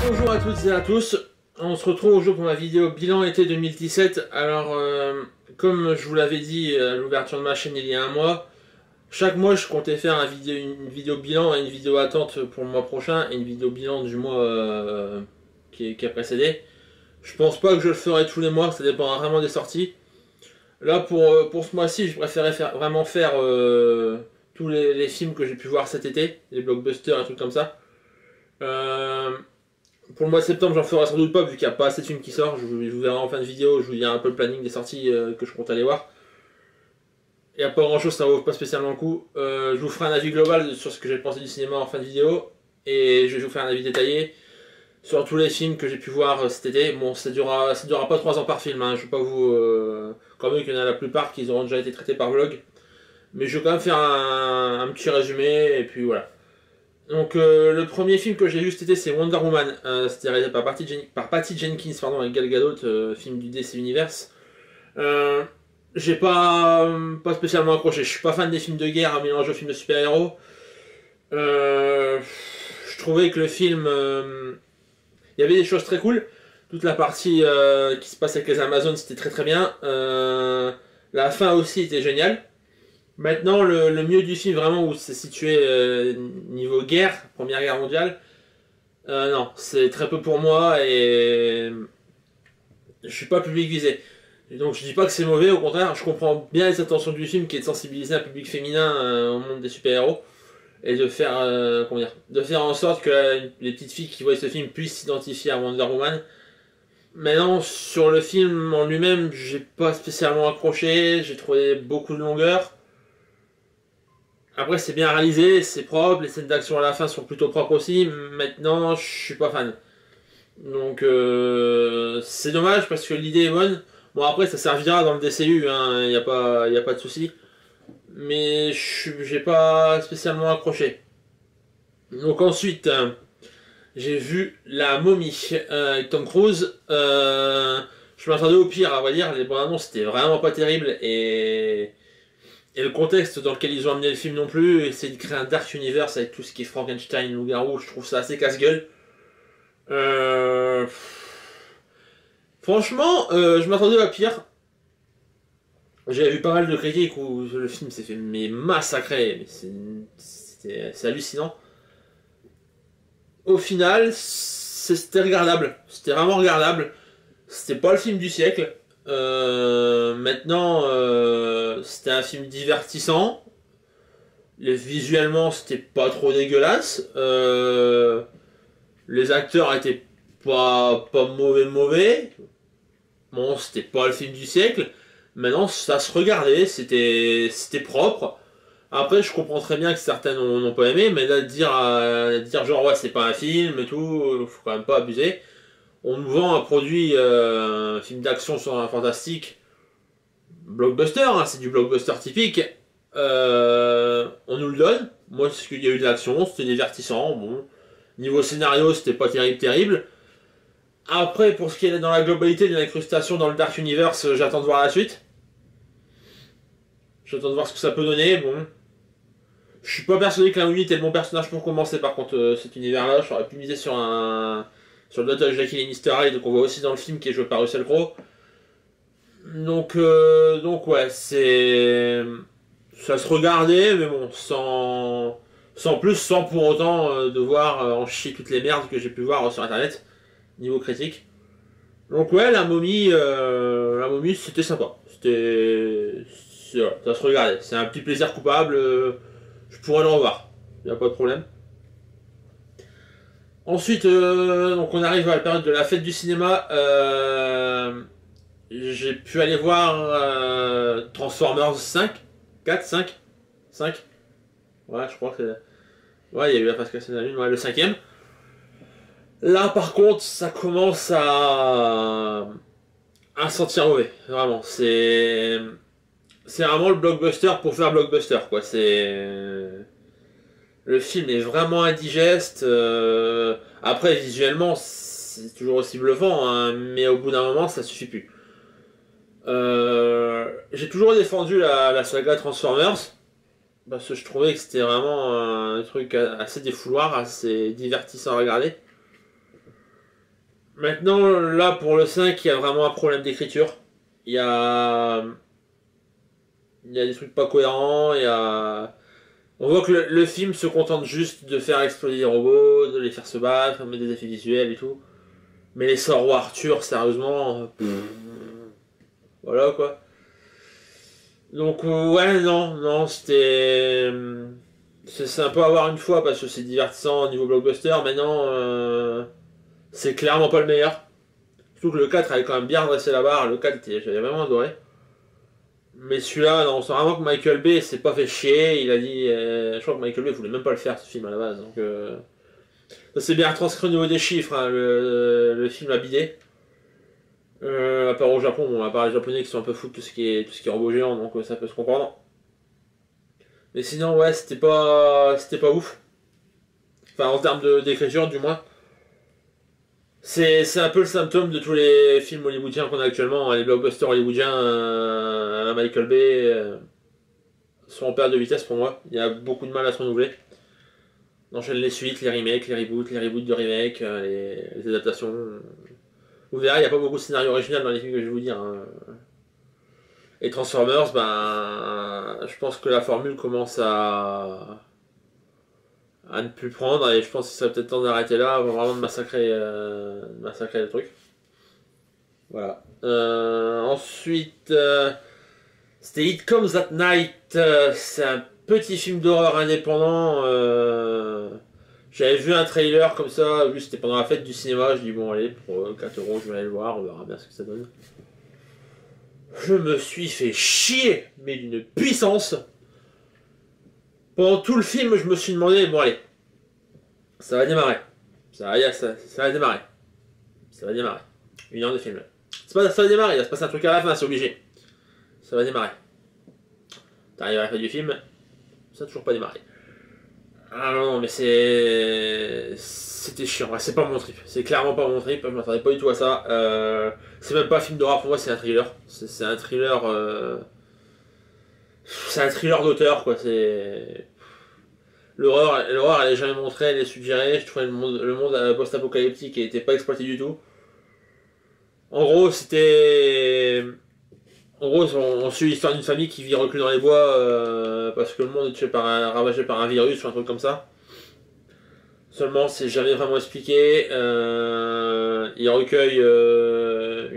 Bonjour à toutes et à tous, on se retrouve aujourd'hui pour ma vidéo bilan été 2017. Alors, comme je vous l'avais dit à l'ouverture de ma chaîne il y a un mois, chaque mois je comptais faire une vidéo bilan et une vidéo attente pour le mois prochain et une vidéo bilan du mois qui a précédé. Je pense pas que je le ferai tous les mois, ça dépendra vraiment des sorties. Là pour ce mois-ci, je préférais vraiment faire tous les films que j'ai pu voir cet été, les blockbusters et trucs comme ça. Pour le mois de septembre, j'en ferai sans doute pas vu qu'il n'y a pas assez de films qui sortent. Je vous verrai en fin de vidéo, je vous dirai un peu le planning des sorties que je compte aller voir. Il n'y a pas grand chose, ça vaut pas spécialement le coup. Je vous ferai un avis global sur ce que j'ai pensé du cinéma en fin de vidéo. Et je vais vous faire un avis détaillé sur tous les films que j'ai pu voir cet été. Bon, ça durera pas 3 ans par film, hein. Je vais pas vous... quand même qu'il y en a la plupart qui auront déjà été traités par vlog. Mais je vais quand même faire un petit résumé, et puis voilà. Donc le premier film que j'ai vu cet été, c'est Wonder Woman. C'était réalisé par Patty Jenkins, pardon, avec Gal Gadot, film du DC Universe. J'ai pas spécialement accroché. Je suis pas fan des films de guerre à mélanger aux films de super-héros. Je trouvais que le film... il y avait des choses très cool. Toute la partie qui se passe avec les Amazones, c'était très très bien. La fin aussi était géniale. Maintenant, le mieux du film, vraiment, où c'est situé niveau guerre, Première Guerre mondiale, non, c'est très peu pour moi et je suis pas public visé. Donc je dis pas que c'est mauvais, au contraire, je comprends bien les intentions du film qui est de sensibiliser un public féminin au monde des super-héros et de faire, de faire en sorte que les petites filles qui voient ce film puissent s'identifier à Wonder Woman. Maintenant, sur le film en lui-même, j'ai pas spécialement accroché, j'ai trouvé beaucoup de longueur. Après, c'est bien réalisé, c'est propre, les scènes d'action à la fin sont plutôt propres aussi. Maintenant, je suis pas fan. Donc, c'est dommage parce que l'idée est bonne. Bon, après, ça servira dans le DCU, hein, y a pas de souci. Mais j'ai pas spécialement accroché. Donc, ensuite, j'ai vu La Momie avec Tom Cruise. Je m'attendais au pire, à vrai dire. Les bandes annonces, c'était vraiment pas terrible. Et le contexte dans lequel ils ont amené le film non plus, essayer de créer un Dark Universe avec tout ce qui est Frankenstein, loup-garou, je trouve ça assez casse-gueule. Franchement, je m'attendais à pire. J'avais vu pas mal de critiques où le film s'est fait massacrer, mais c'est hallucinant. Au final, c'était regardable. C'était vraiment regardable. C'était pas le film du siècle. Maintenant, c'était un film divertissant. Visuellement, c'était pas trop dégueulasse. Les acteurs étaient pas mauvais. Bon, c'était pas le film du siècle. Maintenant, ça se regardait, c'était propre. Après, je comprends très bien que certains n'ont pas aimé, mais là, dire genre ouais, c'est pas un film et tout, faut quand même pas abuser. On nous vend un produit, un film d'action sur un fantastique, blockbuster, hein, c'est du blockbuster typique. On nous le donne. Moi, c'est qu'il y a eu de l'action, c'était divertissant. Bon, niveau scénario, c'était pas terrible. Après, pour ce qui est dans la globalité de l'incrustation dans le Dark Universe, j'attends de voir la suite. J'attends de voir ce que ça peut donner. Bon, je suis pas persuadé que la Momie était le bon personnage pour commencer. Par contre, cet univers-là, j'aurais pu miser sur le notage de Jackie Lannister, qu'on voit aussi dans le film qui est joué par Russell Crowe. Donc ouais, ça se regardait, mais bon, sans pour autant devoir en chier toutes les merdes que j'ai pu voir sur internet, niveau critique. Donc ouais, la momie c'était sympa. Ça se regardait. C'est un petit plaisir coupable, je pourrais le revoir, y a pas de problème. Ensuite, donc on arrive à la période de la fête du cinéma. J'ai pu aller voir Transformers 5, 4, 5, 5. Ouais, je crois que c'est... Ouais, il y a eu la phase cassée de la lune, ouais, le 5ème. Là, par contre, ça commence à sentir mauvais. Vraiment, c'est vraiment le blockbuster pour faire blockbuster, quoi. Le film est vraiment indigeste. Après, visuellement, c'est toujours aussi bluffant, hein, mais au bout d'un moment, ça suffit plus. J'ai toujours défendu la saga Transformers parce que je trouvais que c'était vraiment un truc assez défouloir, assez divertissant à regarder. Maintenant, là, pour le 5, il y a vraiment un problème d'écriture. Il y a... Il y a des trucs pas cohérents, il y a... On voit que le film se contente juste de faire exploser des robots, de les faire se battre, mettre des effets visuels et tout. Mais les sorts roi Arthur, sérieusement... Voilà, quoi. Donc, ouais, non, non, c'était... C'est un peu à voir une fois, parce que c'est divertissant au niveau blockbuster, mais non... C'est clairement pas le meilleur. Surtout que le 4 avait quand même bien redressé la barre, le 4 j'avais vraiment adoré. Mais celui-là, non, on sent vraiment que Michael Bay s'est pas fait chier, il a dit... je crois que Michael Bay voulait même pas le faire, ce film, à la base, donc... Ça s'est bien transcrit au niveau des chiffres, hein, le film a bidé. À part au Japon, bon, à part les Japonais qui sont un peu fous de tout ce qui est robot géant, donc ça peut se comprendre. Mais sinon, ouais, c'était pas ouf. Enfin, en termes d'écriture, du moins. C'est un peu le symptôme de tous les films hollywoodiens qu'on a actuellement. Les blockbusters hollywoodiens à Michael Bay sont en perte de vitesse pour moi. Il y a beaucoup de mal à se renouveler. On enchaîne les suites, les remakes, les reboots de remakes, les adaptations. Vous verrez, il n'y a pas beaucoup de scénarios originaux dans les films que je vais vous dire. Hein. Et Transformers, ben, je pense que la formule commence à ne plus prendre et je pense qu'il serait peut-être temps d'arrêter là avant vraiment de massacrer le truc. Voilà. Ensuite, c'était It Comes at Night. C'est un petit film d'horreur indépendant. J'avais vu un trailer comme ça, vu que c'était pendant la fête du cinéma. Je dis bon allez, pour 4 € je vais aller le voir, on verra bien ce que ça donne. Je me suis fait chier, mais d'une puissance. Pendant tout le film, je me suis demandé, bon allez, ça va démarrer. Ça va démarrer. Ça va démarrer. 1 heure de film. Ça va démarrer, il va se passer un truc à la fin, c'est obligé. Ça va démarrer. T'arrives à la fin du film, ça n'a toujours pas démarré. Ah non, mais c'était chiant, c'est pas mon trip. C'est clairement pas mon trip, je m'attendais pas du tout à ça. C'est même pas un film d'horreur pour moi, c'est un thriller. C'est un thriller... C'est un thriller d'auteur, quoi. C'est... L'horreur, elle est jamais montrée, elle est suggérée. Je trouvais le monde post-apocalyptique qui n'était pas exploité du tout. En gros, c'était... En gros, on suit l'histoire d'une famille qui vit reclus dans les bois parce que le monde est ravagé par un virus ou un truc comme ça. Seulement, c'est jamais vraiment expliqué. Il recueille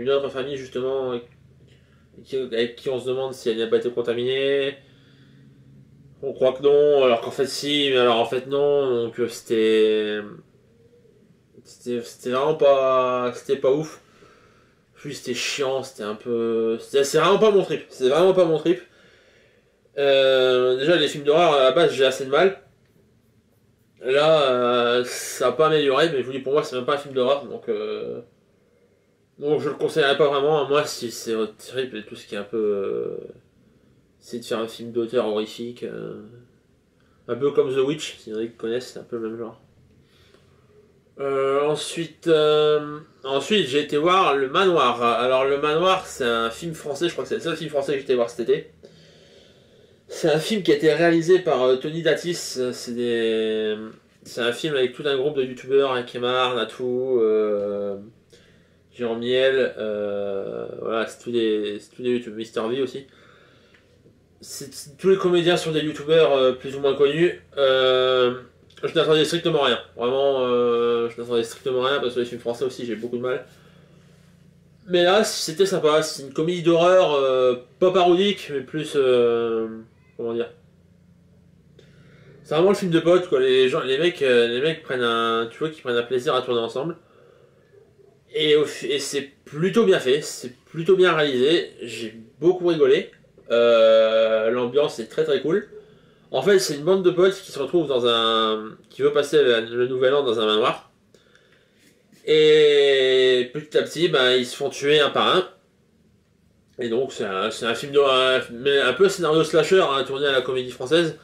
une autre famille, justement, avec qui on se demande si elle n'a pas été contaminée. On croit que non, alors qu'en fait si, mais alors en fait non. Donc c'était vraiment pas... C'était pas ouf. Puis c'était chiant, c'était un peu... C'est vraiment pas mon trip. C'est vraiment pas mon trip. Déjà, les films d'horreur, à la base, j'ai assez de mal. Là, ça n'a pas amélioré, mais je vous dis, pour moi, c'est même pas un film d'horreur, donc je le conseillerais pas vraiment. Moi, si c'est votre trip et tout ce qui est un peu... c'est de faire un film d'auteur horrifique. Un peu comme The Witch, si y en a qui connaissent, c'est un peu le même genre. Ensuite, j'ai été voir Le Manoir. Alors, Le Manoir, c'est un film français, je crois que c'est le seul film français que j'ai été voir cet été. C'est un film qui a été réalisé par Tony Datis. C'est un film avec tout un groupe de youtubeurs, hein, Kemar, Natou, Jérôme Niel, voilà, c'est tous des youtubeurs, Mister V aussi. Tous les comédiens sont des youtubeurs plus ou moins connus. Je n'attendais strictement rien. Vraiment, je n'attendais strictement rien parce que les films français aussi, j'ai beaucoup de mal. Mais là, c'était sympa. C'est une comédie d'horreur, pas parodique, mais plus. Comment dire? C'est vraiment le film de potes, quoi. Les mecs prennent tu vois, qu'ils prennent un plaisir à tourner ensemble. Et c'est plutôt bien fait, c'est plutôt bien réalisé. J'ai beaucoup rigolé. L'ambiance est très très cool. En fait, c'est une bande de potes qui se retrouvent qui veut passer le nouvel an dans un manoir. Et petit à petit, ben, ils se font tuer un par un. Et donc, c'est un film mais un peu scénario slasher, hein, tourné à la comédie française.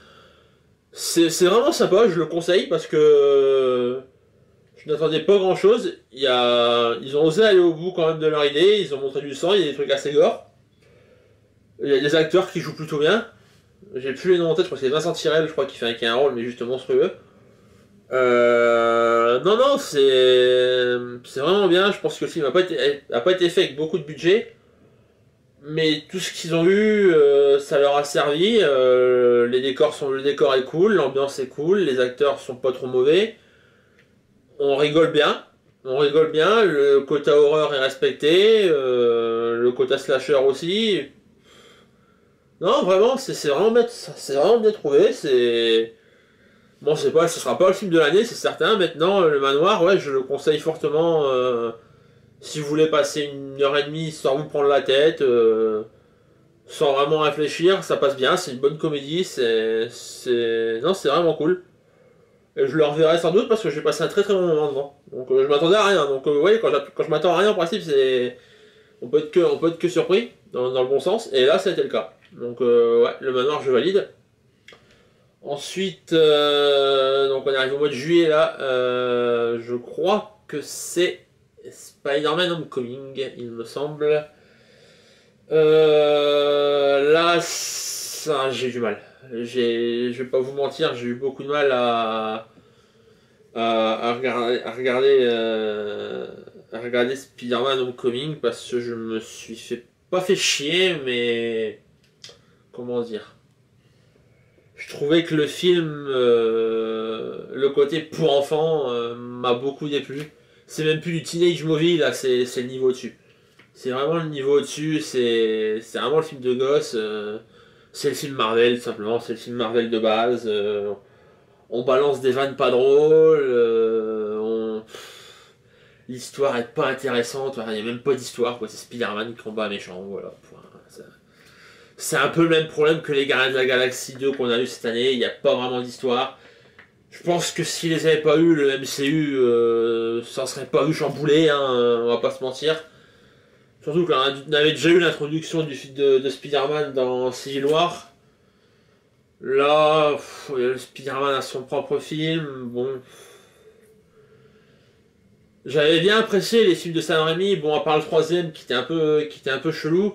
C'est vraiment sympa, je le conseille parce que je n'attendais pas grand chose. Ils ont osé aller au bout quand même de leur idée, ils ont montré du sang, il y a des trucs assez gore. Il y a des acteurs qui jouent plutôt bien. J'ai plus les noms en tête, je crois que c'est Vincent Tirel, je crois, qui fait un rôle, mais juste monstrueux. Non, non, c'est vraiment bien. Je pense que le film a pas été fait avec beaucoup de budget, mais tout ce qu'ils ont eu, ça leur a servi. Le décor est cool, l'ambiance est cool, les acteurs sont pas trop mauvais. On rigole bien. On rigole bien, le quota horreur est respecté, le quota slasher aussi. Non, vraiment, c'est vraiment bien trouvé. C'est bon, c'est pas, ce sera pas le film de l'année, c'est certain. Maintenant, le manoir, ouais, je le conseille fortement. Si vous voulez passer une heure et demie sans vous prendre la tête, sans vraiment réfléchir, ça passe bien. C'est une bonne comédie. Non, c'est vraiment cool. Et je le reverrai sans doute parce que j'ai passé un très très bon moment devant. Donc je m'attendais à rien. Donc ouais, quand je m'attends à rien, en principe, on peut être que surpris dans le bon sens. Et là, ça a été le cas. Donc ouais, le manoir, je valide. Ensuite, donc on arrive au mois de juillet là. Je crois que c'est Spider-Man Homecoming, il me semble. Là, j'ai eu du mal. Je vais pas vous mentir, j'ai eu beaucoup de mal à regarder Spider-Man Homecoming parce que je me suis pas fait chier, mais comment dire. Je trouvais que le film, le côté pour enfants, m'a beaucoup déplu. C'est même plus du teenage movie là, c'est le niveau dessus. C'est vraiment le niveau au-dessus, c'est vraiment le film de gosse. C'est le film Marvel, tout simplement, c'est le film Marvel de base. On balance des vannes pas drôles. L'histoire est pas intéressante, il n'y a même pas d'histoire, quoi. C'est Spider-Man qui combat un méchant, voilà. C'est un peu le même problème que les Gardiens de la Galaxie 2 qu'on a eu cette année, il n'y a pas vraiment d'histoire. Je pense que s'ils les avaient pas eu, le MCU, ça serait pas eu chamboulé, hein, on va pas se mentir. Surtout qu'on avait déjà eu l'introduction de Spider-Man dans Civil War. Là, le Spider-Man a son propre film. Bon. J'avais bien apprécié les films de Sam Raimi, bon, à part le troisième qui était un peu chelou.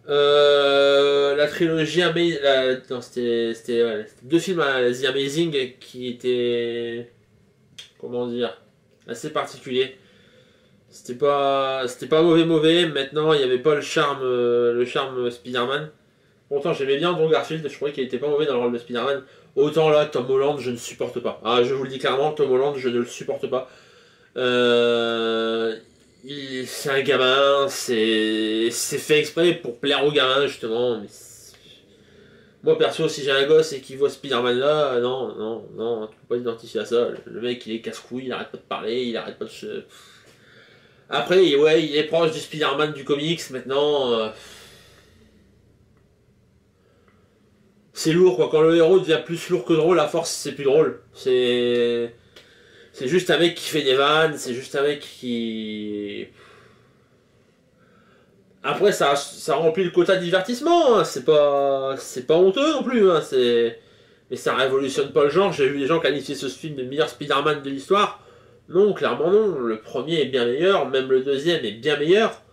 La trilogie non, c'était deux films The Amazing qui étaient, comment dire, assez particuliers. C'était pas mauvais. Maintenant, il n'y avait pas le charme Spider-Man. Pourtant, j'aimais bien Andrew Garfield. Je croyais qu'il était pas mauvais dans le rôle de Spider-Man. Autant là, Tom Holland, je ne supporte pas. Ah, je vous le dis clairement, Tom Holland, je ne le supporte pas. Euh, c'est un gamin, c'est fait exprès pour plaire aux gamins justement. Mais moi perso, si j'ai un gosse et qu'il voit Spider-Man là, non, tu peux pas t'identifier à ça. Le mec il est casse-couille, il arrête pas de parler, il arrête pas de se. Après, ouais, il est proche du Spider-Man du comics maintenant. C'est lourd quoi, quand le héros devient plus lourd que drôle, à force c'est plus drôle. C'est juste un mec qui fait des vannes, c'est juste un mec qui. Après, ça remplit le quota divertissement, hein. C'est pas honteux non plus, hein. Mais ça révolutionne pas le genre. J'ai vu des gens qualifier ce film de meilleur Spider-Man de l'histoire. Non, clairement non. Le premier est bien meilleur, même le deuxième est bien meilleur.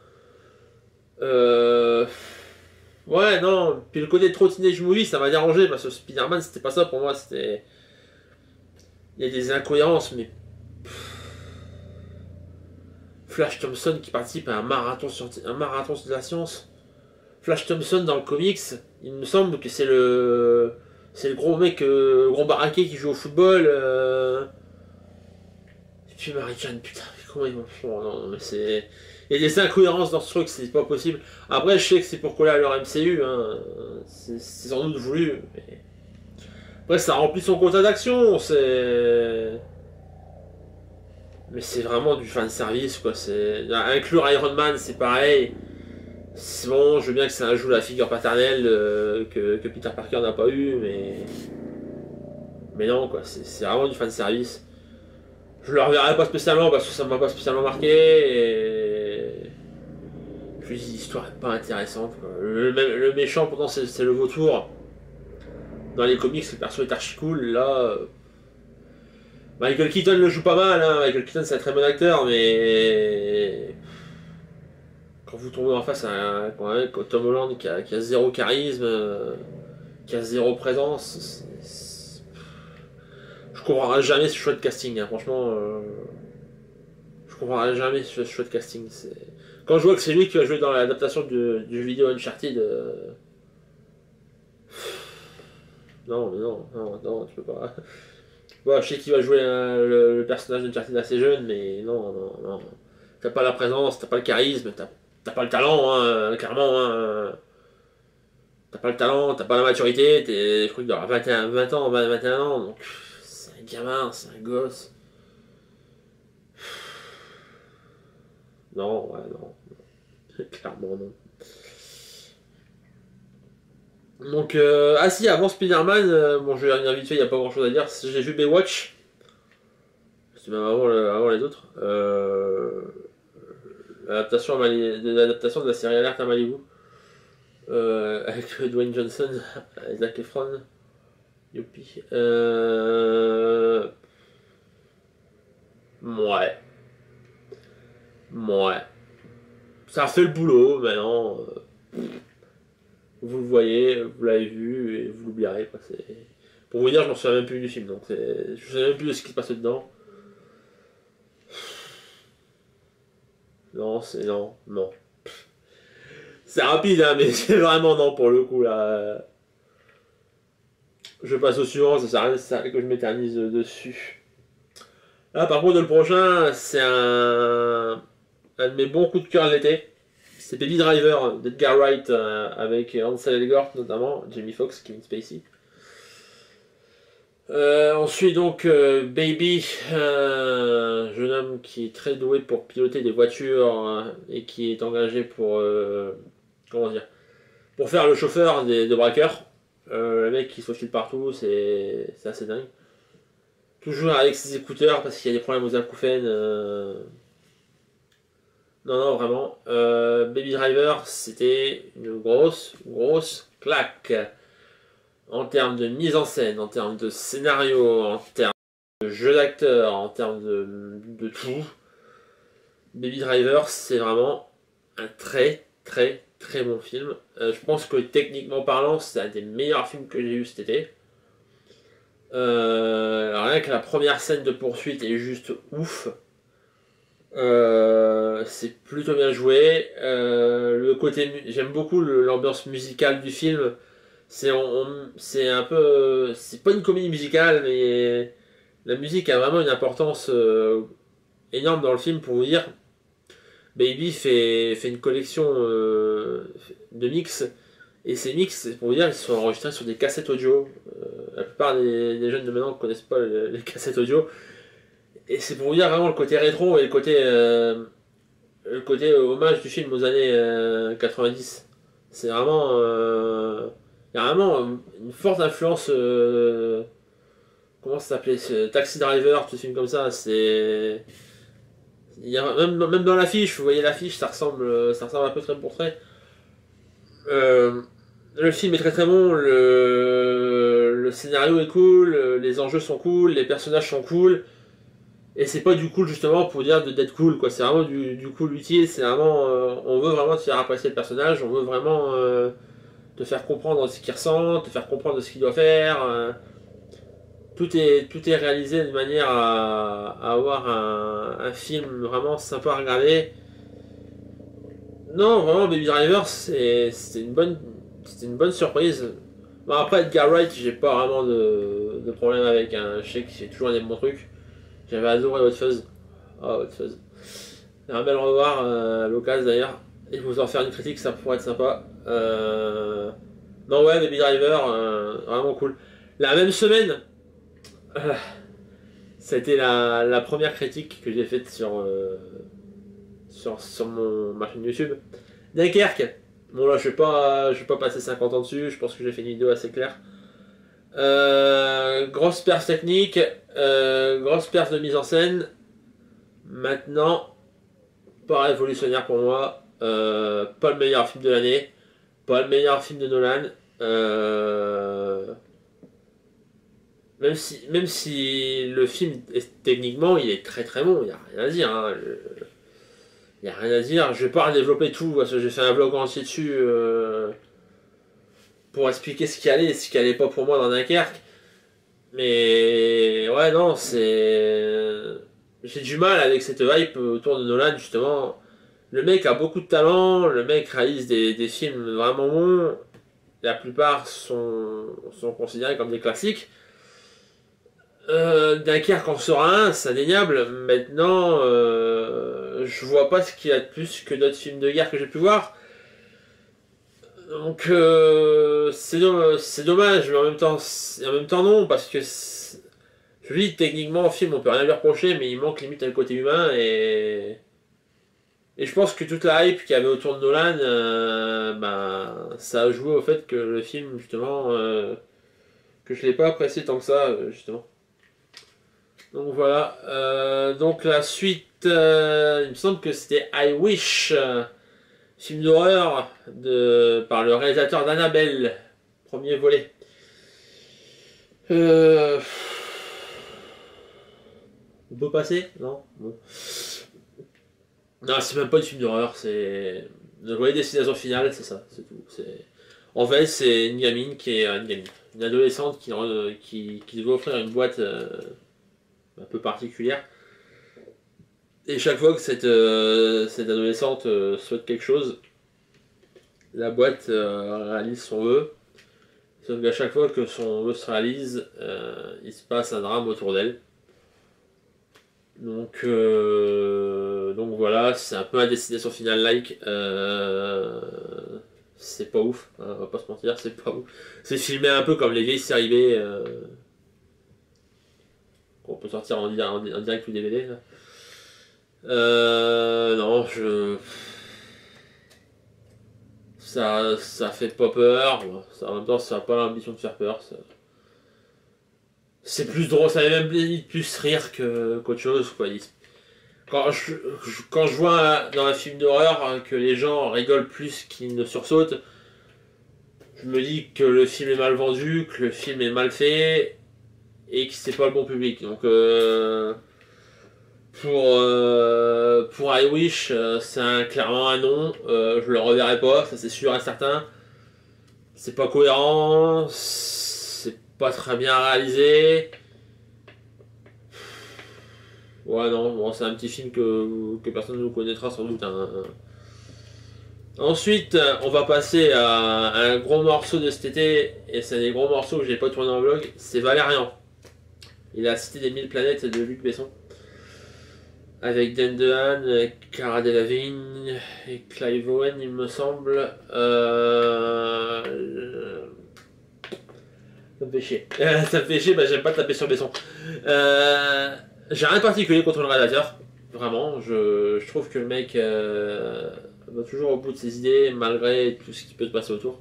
Euh... Ouais, non. Puis le côté trop teenage movie, ça m'a dérangé parce que Spider-Man, c'était pas ça pour moi. C'était. Il y a des incohérences, mais Flash Thompson qui participe à un marathon de la science. Flash Thompson dans le comics, il me semble que c'est le gros mec, gros baraquet qui joue au football. Et puis Marie-Jeanne, putain, comment ils vont faire? Non, mais c'est. Il y a des incohérences dans ce truc, c'est pas possible. Après, je sais que c'est pour coller à leur MCU, hein. C'est sans doute voulu. Mais... Après, ça remplit son quota d'action, c'est. Mais c'est vraiment du fan service quoi. Inclure Iron Man, c'est pareil. C'est bon, je veux bien que ça joue la figure paternelle que Peter Parker n'a pas eu, mais non quoi. C'est vraiment du fan service. Je le reverrai pas spécialement parce que ça m'a pas spécialement marqué et puis l'histoire est pas intéressante quoi. Le méchant pourtant c'est le vautour. Dans les comics le perso est archi cool là. Michael Keaton le joue pas mal, hein. Michael Keaton c'est un très bon acteur, mais quand vous tombez en face à un Tom Holland qui a zéro charisme, qui a zéro présence, comprendrai jamais ce choix de casting, hein. Franchement, je comprendrai jamais ce choix de casting. Quand je vois que c'est lui qui va jouer dans l'adaptation du vidéo Uncharted, non, mais non, non, non, tu peux pas. Bon, je sais qu'il va jouer le personnage d'Uncharted assez jeune, mais non, non, non. T'as pas la présence, t'as pas le charisme, t'as pas le talent, hein, clairement. Hein. T'as pas le talent, t'as pas la maturité, je crois qu'il aura 20 ans, 21 ans, donc c'est un gamin, c'est un gosse. Non, ouais, non. Clairement, non. Donc, ah si, avant Spider-Man, bon, je vais revenir vite fait, il n'y a pas grand chose à dire. J'ai vu Baywatch, c'est même avant les autres. L'adaptation de la série Alerte à Malibu, avec Dwayne Johnson, Zac Efron, youpi. Ouais. Ouais. Ça fait le boulot, maintenant. Vous le voyez, vous l'avez vu, et vous l'oublierez. Pour vous dire, je m'en souviens même plus du film, donc je ne sais même plus de ce qui se passe dedans. Non, c'est non, non. C'est rapide, hein, mais c'est vraiment non pour le coup, là. Je passe au suivant, ça sert à rien que je m'éternise dessus. Là, par contre, le prochain, c'est un de mes bons coups de cœur de l'été. C'est Baby Driver d'Edgar Wright avec Ansel Elgort notamment, Jamie Foxx, Kevin Spacey. Ensuite donc Baby, un jeune homme qui est très doué pour piloter des voitures et qui est engagé pour comment dire, pour faire le chauffeur de braqueurs. Le mec qui se faufile partout, c'est assez dingue. Toujours avec ses écouteurs parce qu'il y a des problèmes aux acouphènes. Non, non, vraiment. Baby Driver, c'était une grosse claque. En termes de mise en scène, en termes de scénario, en termes de jeu d'acteur, en termes de tout. Baby Driver, c'est vraiment un très bon film. Je pense que techniquement parlant, c'est un des meilleurs films que j'ai eu cet été. Rien que la première scène de poursuite est juste ouf. C'est plutôt bien joué. Le côté, j'aime beaucoup l'ambiance musicale du film. C'est un peu, c'est pas une comédie musicale, mais la musique a vraiment une importance énorme dans le film. Pour vous dire, Baby fait une collection de mix, et ces mix, pour vous dire, ils sont enregistrés sur des cassettes audio. La plupart des jeunes de maintenant ne connaissent pas les cassettes audio. Et c'est pour vous dire vraiment le côté rétro et le côté hommage du film aux années 90. C'est vraiment, il y a vraiment une forte influence. Comment ça s'appelait, Taxi Driver, tout ce film comme ça. Il y a, même dans l'affiche, vous voyez l'affiche, ça ressemble un peu trait pour trait. Le film est très bon, le scénario est cool, les enjeux sont cool, les personnages sont cool. Et c'est pas du cool justement pour dire d'être cool, quoi. C'est vraiment du cool utile. C'est vraiment, on veut vraiment te faire apprécier le personnage. On veut vraiment te faire comprendre ce qu'il ressent, te faire comprendre ce qu'il doit faire. Tout est réalisé de manière à avoir un film vraiment sympa à regarder. Non, vraiment, Baby Driver, c'était une bonne surprise. Bon, après, Edgar Wright, j'ai pas vraiment de problème avec. Je sais qu'il fait toujours des bons trucs. J'avais adoré Hot Fuzz. Oh, Hot Fuzz. Un bel revoir à l'occasion d'ailleurs. Et vous en faire une critique, ça pourrait être sympa. Non, ouais, Baby Driver, vraiment cool. La même semaine, ça a été la première critique que j'ai faite sur ma chaîne YouTube. Dunkerque. Bon, là, je vais pas passer 50 ans dessus. Je pense que j'ai fait une vidéo assez claire. Grosse perf technique, grosse perf de mise en scène. Maintenant, pas révolutionnaire pour moi. Pas le meilleur film de l'année. Pas le meilleur film de Nolan. Même si le film, techniquement, il est très bon. Il n'y a rien à dire. Hein. Il n'y a rien à dire. Je vais pas développer tout parce que j'ai fait un vlog entier dessus pour expliquer ce qui allait et ce qui allait pas pour moi dans Dunkerque. Mais ouais, non, c'est. J'ai du mal avec cette hype autour de Nolan, justement. Le mec a beaucoup de talent, le mec réalise des films vraiment bons. La plupart sont considérés comme des classiques. Dunkerque en sera un, c'est indéniable. Maintenant, je vois pas ce qu'il y a de plus que d'autres films de guerre que j'ai pu voir. Donc, c'est dommage, mais en même temps non, parce que je dis techniquement au film on peut rien lui reprocher, mais il manque limite le côté humain et je pense que toute la hype qu'il y avait autour de Nolan, ben, ça a joué au fait que le film justement que je l'ai pas apprécié tant que ça justement. Donc voilà. Donc la suite, il me semble que c'était I Wish, film d'horreur par le réalisateur d'Annabelle, premier volet. Euh, on peut passer? Non bon. Non, c'est même pas une film d'horreur, c'est. Le volet destination finale, c'est ça, c'est tout. En fait, c'est une gamine qui est une adolescente qui doit offrir une boîte un peu particulière. Et chaque fois que cette adolescente souhaite quelque chose, la boîte réalise son vœu. Sauf qu'à chaque fois que son vœu se réalise, il se passe un drame autour d'elle. Donc voilà, c'est un peu un destination finale like. C'est pas ouf, hein, on va pas se mentir, c'est pas ouf. C'est filmé un peu comme les vieilles séries B qu'on peut sortir en direct ou DVD. Là. Non, ça fait pas peur. En même temps, ça n'a pas l'ambition de faire peur. C'est plus drôle, ça fait même plus rire qu'autre chose. Quoi. Quand je vois dans un film d'horreur que les gens rigolent plus qu'ils ne sursautent, je me dis que le film est mal vendu, que le film est mal fait et que c'est pas le bon public. Donc pour I Wish, clairement un non. Je le reverrai pas, ça c'est sûr et certain. C'est pas cohérent, c'est pas très bien réalisé. Ouais, non, bon, c'est un petit film que personne ne connaîtra sans doute. Hein. Ensuite, on va passer à un gros morceau de cet été, et c'est un des gros morceaux que j'ai pas tourné en vlog, c'est Valérian. Il a cité des 1000 planètes de Luc Besson. Avec Dan DeHaan, Cara Delevingne et Clive Owen, il me semble. Ça me fait chier. Ça me fait chier, bah, j'aime pas taper sur Besson. J'ai rien de particulier contre le réalisateur. Vraiment, je trouve que le mec va toujours au bout de ses idées, malgré tout ce qui peut se passer autour.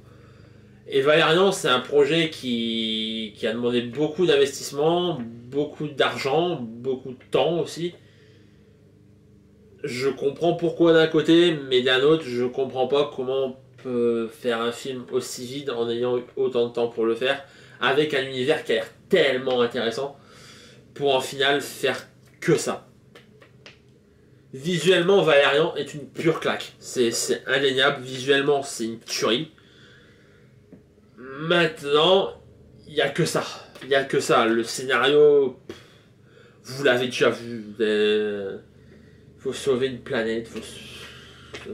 Et Valérian, c'est un projet qui a demandé beaucoup d'investissement, beaucoup d'argent, beaucoup de temps aussi. Je comprends pourquoi d'un côté, mais d'un autre, je comprends pas comment on peut faire un film aussi vide en ayant eu autant de temps pour le faire, avec un univers qui a l'air tellement intéressant, pour en final faire que ça. Visuellement, Valérian est une pure claque. C'est indéniable, visuellement, c'est une tuerie. Maintenant, il n'y a que ça. Il n'y a que ça. Le scénario, vous l'avez déjà vu. Faut sauver une planète.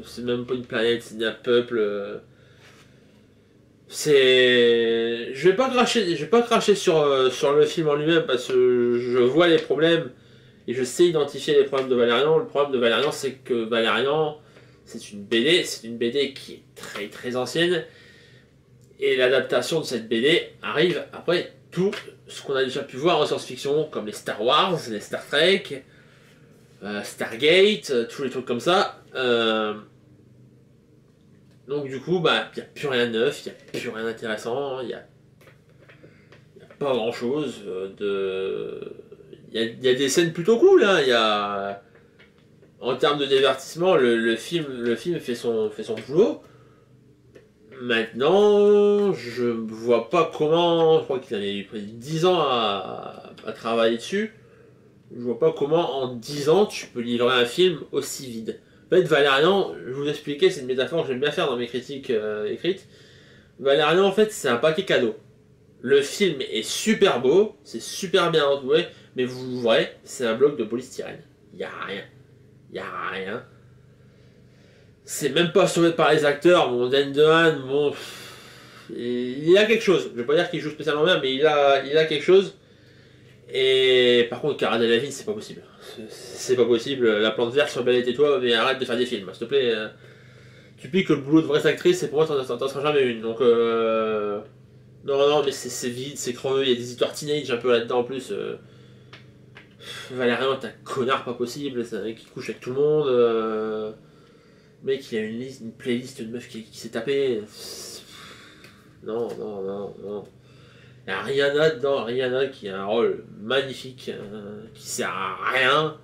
C'est même pas une planète, c'est un peuple. Je vais pas cracher sur le film en lui-même parce que je vois les problèmes et je sais identifier les problèmes de Valérian. Le problème de Valérian, c'est que Valérian, c'est une BD qui est très très ancienne. Et l'adaptation de cette BD arrive après tout ce qu'on a déjà pu voir en science-fiction, comme les Star Wars, les Star Trek, Stargate, tous les trucs comme ça. Donc du coup, bah, il n'y a plus rien de neuf, il n'y a plus rien d'intéressant, il n'y a pas grand-chose Il y a des scènes plutôt cool, hein. En termes de divertissement, le film fait son boulot. Maintenant, je vois pas comment. Je crois qu'il avait pris 10 ans à travailler dessus. Je vois pas comment en 10 ans tu peux livrer un film aussi vide. En fait, Valérian, je vous expliquais, c'est une métaphore que j'aime bien faire dans mes critiques écrites. Valérian, en fait, c'est un paquet cadeau. Le film est super beau, c'est super bien entouré, mais vous verrez, c'est un bloc de polystyrène. Il n'y a rien. Il n'y a rien. C'est même pas sauvé par les acteurs. Bon, Dan DeHaan, bon, il a quelque chose. Je vais pas dire qu'il joue spécialement bien, mais il a quelque chose. Et par contre, Cara Delevingne, c'est pas possible. C'est pas possible. La plante verte sur Belle et tais-toi, mais arrête de faire des films, s'il te plaît. Tu piques que le boulot de vraie actrice, et pour moi, t'en seras jamais une. Donc, non, mais c'est vide, c'est creveux. Il y a des histoires teenage un peu là-dedans en plus. Valérian, t'es un connard pas possible. C'est un mec qui couche avec tout le monde. Mec, il a une playlist de meufs qui s'est tapé. Non. Il y a Rihanna dedans, Rihanna qui a un rôle magnifique, qui sert à rien,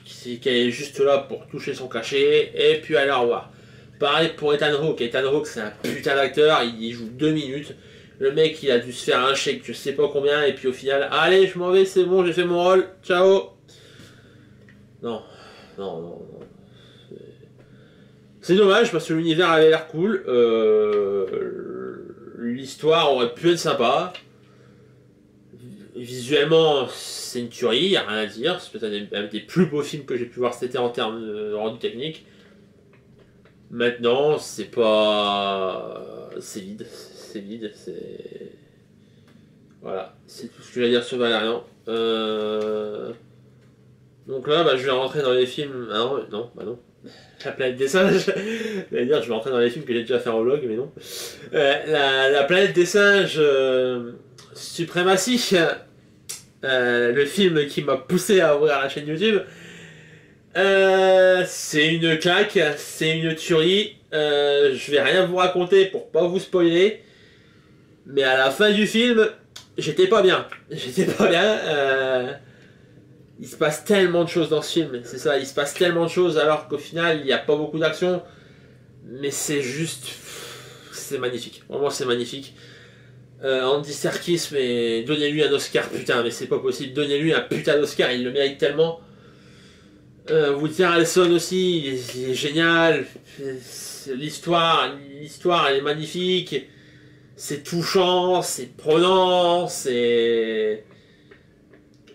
qui est juste là pour toucher son cachet, et puis allez, au revoir. Pareil pour Ethan Hawke. Ethan Hawke, c'est un putain d'acteur, il joue 2 minutes. Le mec, il a dû se faire un chèque, je sais pas combien, et puis au final, allez, je m'en vais, c'est bon, j'ai fait mon rôle, ciao. Non. C'est dommage parce que l'univers avait l'air cool. L'histoire aurait pu être sympa. Visuellement, c'est une tuerie, y a rien à dire. C'est peut-être un des plus beaux films que j'ai pu voir cet été en termes de rendu technique. Maintenant, c'est pas. C'est vide. Voilà, c'est tout ce que j'ai à dire sur Valérian. Donc là, je vais rentrer dans les films. Ah non. La planète des singes. Je vais rentrer dans les films que j'ai déjà fait en vlog, mais non. La planète des singes, Suprématie, le film qui m'a poussé à ouvrir la chaîne YouTube. C'est une claque, c'est une tuerie. Je vais rien vous raconter pour pas vous spoiler. Mais à la fin du film, j'étais pas bien. Il se passe tellement de choses dans ce film, c'est ça, il se passe tellement de choses alors qu'au final il n'y a pas beaucoup d'action, mais c'est juste, c'est magnifique, vraiment c'est magnifique. Andy Serkis, mais donnez-lui un Oscar, putain, mais c'est pas possible, donnez-lui un putain d'Oscar, il le mérite tellement. Woody Harrelson aussi, il est génial, l'histoire elle est magnifique, c'est touchant, c'est prenant, c'est...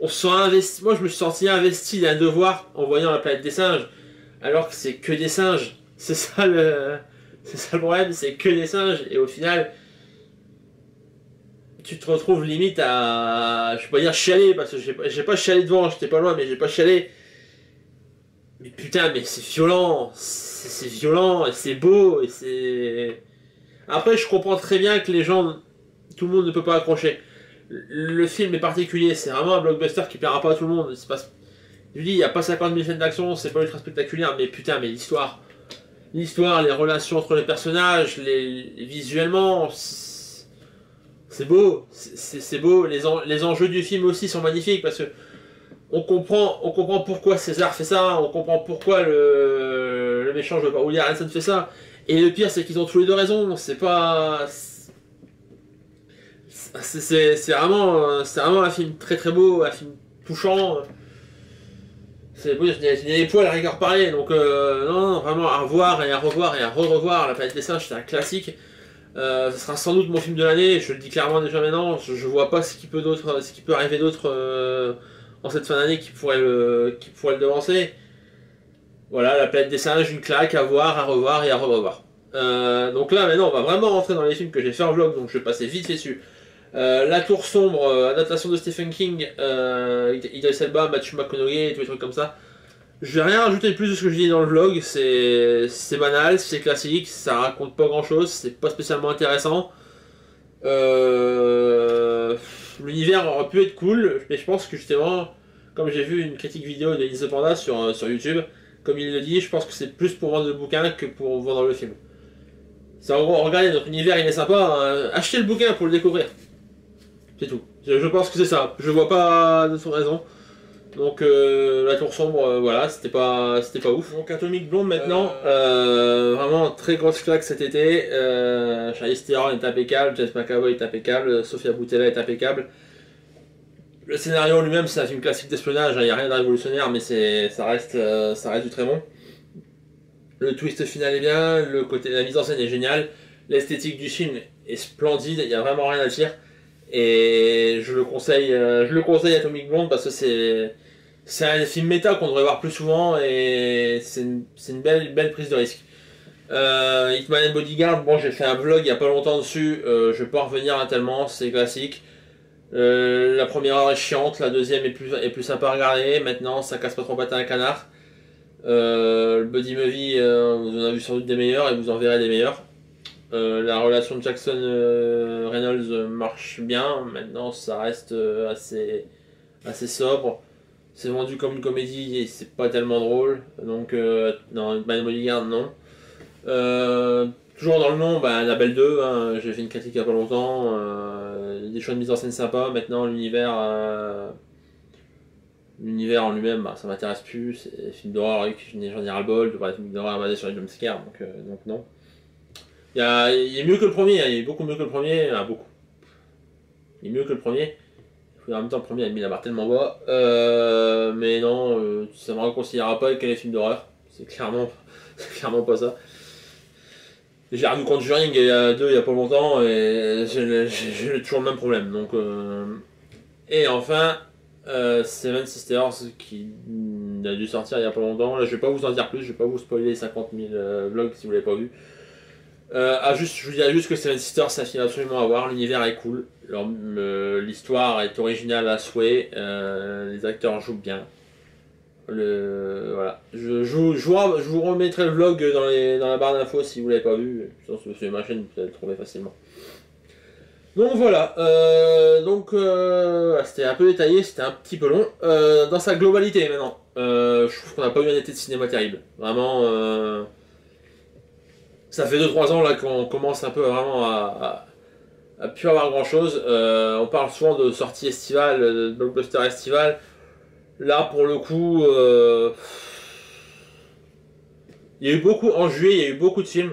On se sent investi. Moi, je me suis senti investi d'un devoir en voyant la planète des singes, alors que c'est que des singes. C'est ça le problème, c'est que des singes. Et au final, tu te retrouves limite à, je vais pas dire chialer, parce que j'ai pas chialé devant, j'étais pas loin, mais j'ai pas chialé. Mais putain, mais c'est violent, c'est violent, et c'est beau, et c'est... Après, je comprends très bien que les gens, tout le monde ne peut pas accrocher. Le film est particulier, c'est vraiment un blockbuster qui plaira pas à tout le monde. Je dis, il n'y a pas 50 000 scènes d'action, c'est pas ultra spectaculaire, mais putain, mais l'histoire, les relations entre les personnages, visuellement, c'est beau, c'est beau. Les enjeux du film aussi sont magnifiques parce que on comprend pourquoi César fait ça, on comprend pourquoi le méchant, je veux pas, Woody Harrelson fait ça. Et le pire, c'est qu'ils ont tous les deux raison. C'est pas. C'est vraiment un film très très beau, un film touchant. C'est beau, j'ai les poils à rigueur parler, donc non, vraiment à revoir et à revoir et à re-revoir. La planète des singes, c'est un classique. Ce sera sans doute mon film de l'année, je le dis clairement déjà maintenant. Je vois pas ce qui peut arriver d'autre en cette fin d'année qui pourrait le devancer. Voilà, la planète des singes, une claque à voir, à revoir et à re-revoir. Donc là maintenant on va vraiment rentrer dans les films que j'ai fait en vlog, donc je vais passer vite fait dessus. La Tour Sombre, adaptation de Stephen King, Idris Elba, Matthew McConaughey, tous les trucs comme ça. Je vais rien rajouter de plus de ce que je dis dans le vlog, c'est banal, c'est classique, ça raconte pas grand chose, c'est pas spécialement intéressant. L'univers aurait pu être cool, mais je pense que justement, comme j'ai vu une critique vidéo de Lise Panda sur YouTube, comme il le dit, je pense que c'est plus pour vendre le bouquin que pour vendre le film. C'est en gros, regardez, notre univers il est sympa, hein, achetez le bouquin pour le découvrir. C'est tout. Je pense que c'est ça. Je vois pas d'autre raison. Donc la Tour Sombre, voilà, c'était pas ouf. Donc Atomic Blonde maintenant, vraiment très grosse claque cet été. Charlize Theron est impeccable, James McAvoy est impeccable, Sofia Boutella est impeccable. Le scénario lui-même, c'est un film classique d'espionnage, il n'y a rien de révolutionnaire, mais ça reste du très bon. Le twist final est bien, la mise en scène est géniale. L'esthétique du film est splendide, il n'y a vraiment rien à dire. Et je le conseille Atomic Blonde parce que c'est un film méta qu'on devrait voir plus souvent et c'est une belle prise de risque. Hitman and Bodyguard, bon j'ai fait un vlog il y a pas longtemps dessus, je vais pas revenir là tellement, c'est classique. La première heure est chiante, la deuxième est plus sympa à regarder, maintenant ça casse pas trop patin à un canard. Le Buddy Movie, vous en avez vu sans doute des meilleurs et vous en verrez des meilleurs. La relation de Jackson Reynolds marche bien, maintenant ça reste assez sobre. C'est vendu comme une comédie et c'est pas tellement drôle, donc non, Hitman Bodyguard non. Toujours dans le nom, bah, Annabelle 2, hein, j'ai fait une critique il y a pas longtemps, des choix de mise en scène sympas, maintenant l'univers en lui-même, bah, ça m'intéresse plus, c'est des films d'horreur, j'en ai ras-le-bol, de voir des films d'horreur basés sur les jumpscares, donc non. Il est mieux que le premier, hein, il est beaucoup mieux que le premier, beaucoup. Il est mieux que le premier. En même temps, le premier a mis la barre tellement bas. Mais non, ça me réconciliera pas avec les films d'horreur. C'est clairement pas ça. J'ai revu Conjuring il y a il y a pas longtemps et j'ai toujours le même problème. Donc, et enfin, Seven Sisters qui a dû sortir il y a pas longtemps. Là, je vais pas vous en dire plus, je vais pas vous spoiler 50 000 vlogs si vous l'avez pas vu. Je vous dirais juste que Seven Sisters, c'est un film absolument à voir. L'univers est cool, l'histoire est originale à souhait, les acteurs jouent bien. Voilà. Je vous remettrai le vlog dans la barre d'infos si vous l'avez pas vu. Sur ma chaîne, vous allez le trouver facilement. Donc voilà. C'était un peu détaillé, c'était un petit peu long. Dans sa globalité maintenant, je trouve qu'on n'a pas eu un été de cinéma terrible. Vraiment. Ça fait 2-3 ans là qu'on commence un peu vraiment à plus avoir grand chose. On parle souvent de sorties estivales, de blockbuster estival. Là pour le coup, il y a eu beaucoup en juillet, il y a eu beaucoup de films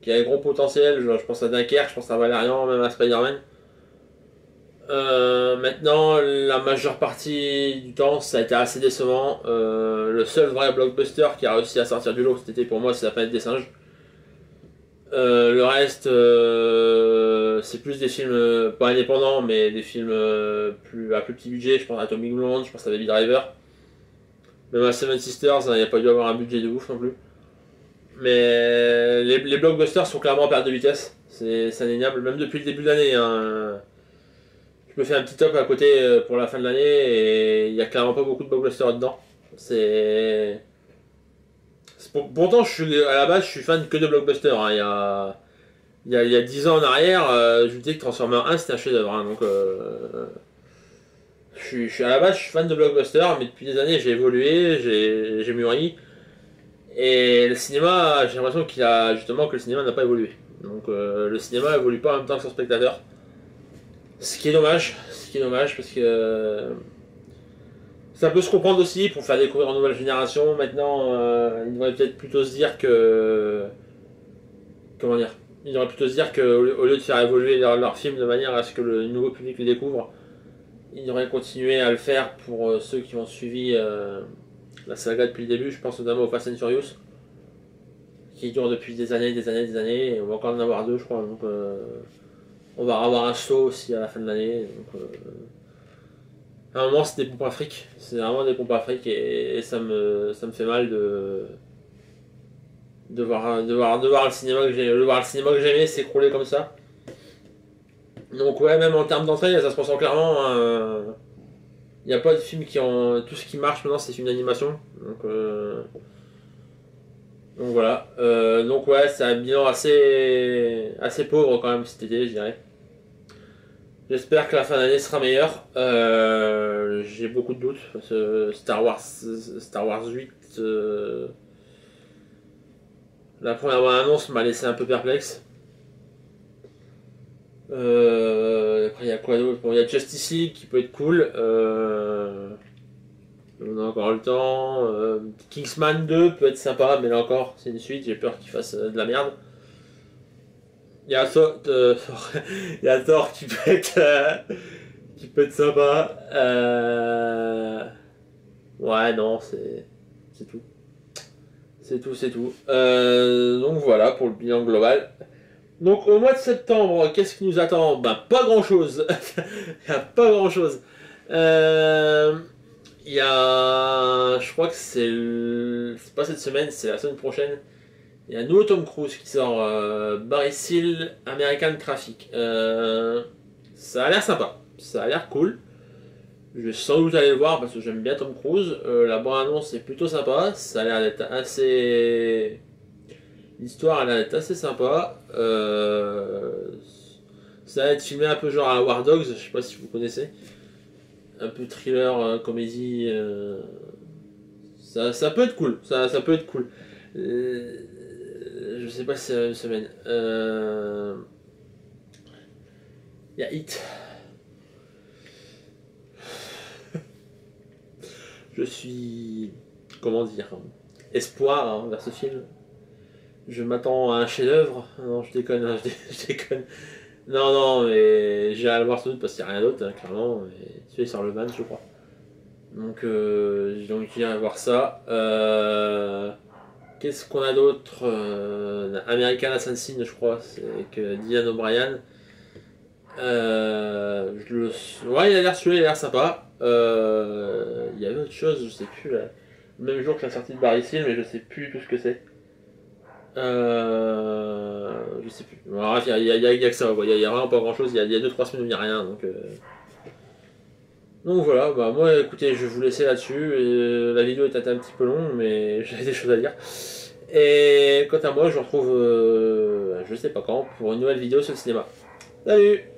qui avaient gros potentiel. Je pense à Dunkerque, je pense à Valérian, même à Spider-Man. Maintenant, la majeure partie du temps, ça a été assez décevant. Le seul vrai blockbuster qui a réussi à sortir du lot cet été pour moi, c'est La Planète des Singes. Le reste, c'est plus des films pas indépendants, mais des films à plus petit budget. Je pense à Atomic Blonde, je pense à Baby Driver. Même à Seven Sisters, il n'y a pas dû avoir un budget de ouf non plus. Mais les blockbusters sont clairement en perte de vitesse. C'est indéniable, même depuis le début de l'année. Hein. Je me fais un petit top à côté pour la fin de l'année et il n'y a clairement pas beaucoup de blockbusters dedans. Pourtant, à la base, je suis fan que de blockbusters. Hein. Il y a 10 ans en arrière, je vous disais que Transformers 1 c'était un chef-d'œuvre. Hein. Donc, à la base, je suis fan de blockbusters, mais depuis des années, j'ai évolué, j'ai mûri. Et le cinéma, j'ai l'impression que le cinéma n'a pas évolué. Donc, le cinéma évolue pas en même temps que son spectateur. Ce qui est dommage parce que ça peut se comprendre aussi pour faire découvrir une nouvelle génération. Maintenant, il devrait peut-être plutôt se dire que. Comment dire? Il devrait plutôt se dire qu'au lieu de faire évoluer leur film de manière à ce que le nouveau public les découvre, ils devraient continuer à le faire pour ceux qui ont suivi la saga depuis le début. Je pense notamment au Fast and Furious, qui dure depuis des années, et on va encore en avoir deux, je crois. Donc, on va avoir un saut aussi à la fin de l'année. À un moment, c'est des pompes à fric. C'est vraiment des pompes à fric et ça me fait mal de voir le cinéma que j'aimais s'écrouler comme ça. Donc ouais, même en termes d'entrée, ça se ressent clairement. Il n'y a pas de films qui ont... Tout ce qui marche maintenant, c'est des films d'animation. Donc voilà. Donc ouais, c'est un bilan assez pauvre quand même cet été, je dirais. J'espère que la fin d'année sera meilleure. J'ai beaucoup de doutes parce que Star Wars 8, la première annonce m'a laissé un peu perplexe. Après, il y a quoi d'autre? Bon, il y a Justice League qui peut être cool. On a encore le temps. Kingsman 2 peut être sympa, mais là encore, c'est une suite. J'ai peur qu'il fasse de la merde. Il y a Thor, il y a Thor qui peut être sympa. Ouais, non, c'est tout. C'est tout. Donc voilà pour le bilan global. Donc au mois de septembre, qu'est-ce qui nous attend? Bah pas grand chose. Il n'y a pas grand chose. Il y a. Je crois que c'est pas cette semaine, c'est la semaine prochaine. Il y a un nouveau Tom Cruise qui sort, Barry Seal, American Traffic. Ça a l'air sympa, ça a l'air cool. Je vais sans doute aller le voir parce que j'aime bien Tom Cruise. La bande-annonce est plutôt sympa, ça a l'air d'être assez. L'histoire elle a l'air d'être assez sympa. Ça va être filmé un peu genre à War Dogs, je sais pas si vous connaissez. Un peu thriller, comédie. Ça peut être cool, ça peut être cool. Je sais pas si c'est la même semaine. Il y a Hit. Je suis. Comment dire? Espoir hein, vers ce film. Je m'attends à un chef-d'œuvre. Non, je déconne, hein, je déconne. Non, non, mais j'irai le voir sans doute parce qu'il n'y a rien d'autre, hein, clairement. Et tu sais, il sort le 20, je crois. Donc j'irai voir ça. Qu'est-ce qu'on a d'autre American Assassin, je crois, c'est avec Dylan O'Brien. Ouais, il a l'air celui-là, il a l'air sympa. Il y avait autre chose, je sais plus. Là. Le même jour que la sortie de Barry Seal, mais je sais plus tout ce que c'est. Je sais plus. Bref, il y a que ça, il y a vraiment pas grand chose. Il y a 2-3 semaines où il n'y a rien. Donc voilà, bah moi écoutez, je vais vous laisser là-dessus. La vidéo est un petit peu longue, mais j'avais des choses à dire. Et quant à moi, je vous retrouve, je sais pas quand, pour une nouvelle vidéo sur le cinéma. Salut!